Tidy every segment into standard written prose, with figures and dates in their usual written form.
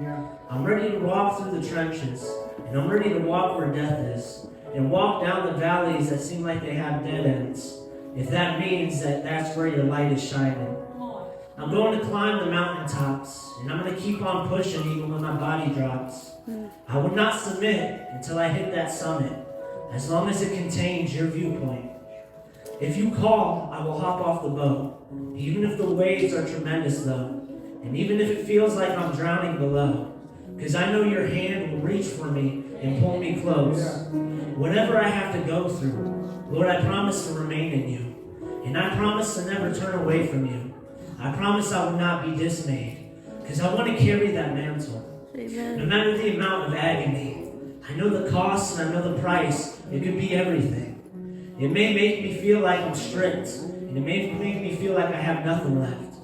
Yeah. I'm ready to walk through the trenches, and I'm ready to walk where death is, and walk down the valleys that seem like they have dead ends, if that means that that's where your light is shining. I'm going to climb the mountaintops, and I'm going to keep on pushing even when my body drops. I will not submit until I hit that summit, as long as it contains your viewpoint. If you call, I will hop off the boat, even if the waves are tremendous though, and even if it feels like I'm drowning below, because I know your hand will reach for me and pull me close. Whatever I have to go through, Lord, I promise to remain in you, and I promise to never turn away from you. I promise I will not be dismayed, because I want to carry that mantle. Amen. No matter the amount of agony, I know the cost and I know the price. It could be everything. It may make me feel like I'm stripped, and it may make me feel like I have nothing left.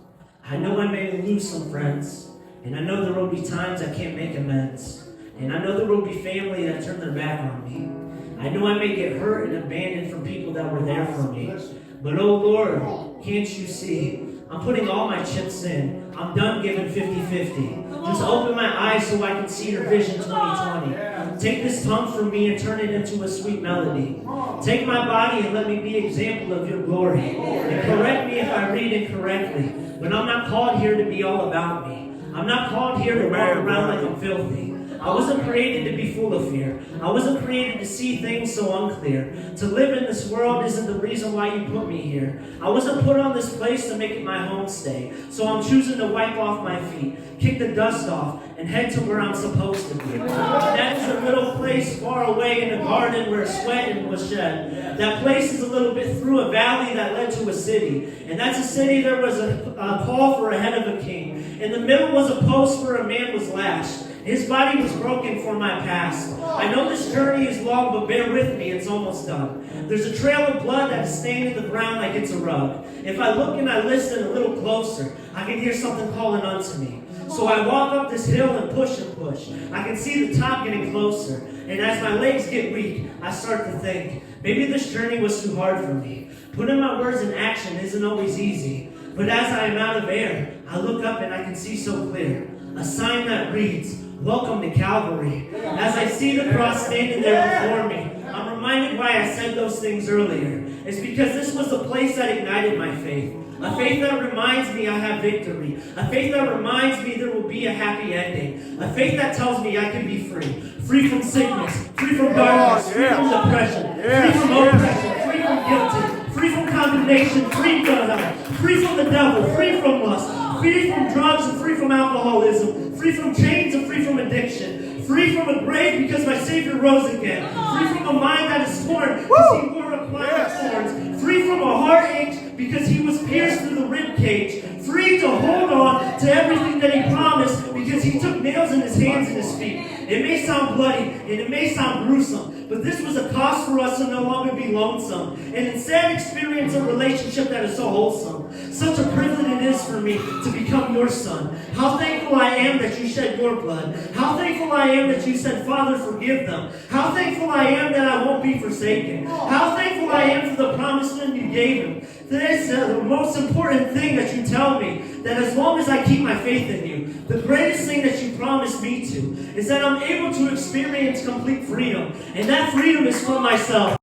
I know I may lose some friends, and I know there will be times I can't make amends, and I know there will be family that turn their back on me. I know I may get hurt and abandoned from people that were there for me. But oh Lord, can't you see? I'm putting all my chips in. I'm done giving 50-50. Just open my eyes so I can see your vision 2020. Take this tongue from me and turn it into a sweet melody. Take my body and let me be an example of your glory. And correct me if I read incorrectly. But I'm not called here to be all about me. I'm not called here to walk around like I'm filthy. I wasn't created to be full of fear. I wasn't created to see things so unclear. To live in this world isn't the reason why you put me here. I wasn't put on this place to make it my homestay. So I'm choosing to wipe off my feet, kick the dust off, and head to where I'm supposed to be. That is a little place far away in the garden where sweat was shed. That place is a little bit through a valley that led to a city. And that's a city there was a call for a head of a king. In the middle was a post where a man was lashed. His body was broken for my past. I know this journey is long, but bear with me, it's almost done. There's a trail of blood that is staining the ground like it's a rug. If I look and I listen a little closer, I can hear something calling unto me. So I walk up this hill and push and push. I can see the top getting closer. And as my legs get weak, I start to think, maybe this journey was too hard for me. Putting my words in action isn't always easy. But as I am out of air, I look up and I can see so clear. A sign that reads, "Welcome to Calvary." As I see the cross standing there before me, I'm reminded why I said those things earlier. It's because this was the place that ignited my faith. A faith that reminds me I have victory. A faith that reminds me there will be a happy ending. A faith that tells me I can be free. Free from sickness, free from darkness, free from depression, free from oppression, free from guilt, free from condemnation, free from the devil, free from lust, free from drugs and free from alcoholism, free from chains and free from addiction, free from a grave because my Savior rose again, free from a mind that is torn because he wore a crown of thorns, free from a heartache because he was pierced through the rib cage, free to hold on to everything that he promised because he took nails in his hands and his feet. It may sound bloody and it may sound gruesome, but this was a cost for us to no longer be lonesome and instead experience a relationship that is so wholesome. Such a privilege it is for me to become your son. How thankful I am that you shed your blood. How thankful I am that you said, "Father, forgive them." How thankful I am that I won't be forsaken. How thankful I am for the promise that you gave him. That's the most important thing that you tell me, that as long as I keep my faith in you, the greatest thing that you promised me to is that I'm able to experience complete freedom. And that freedom is for myself.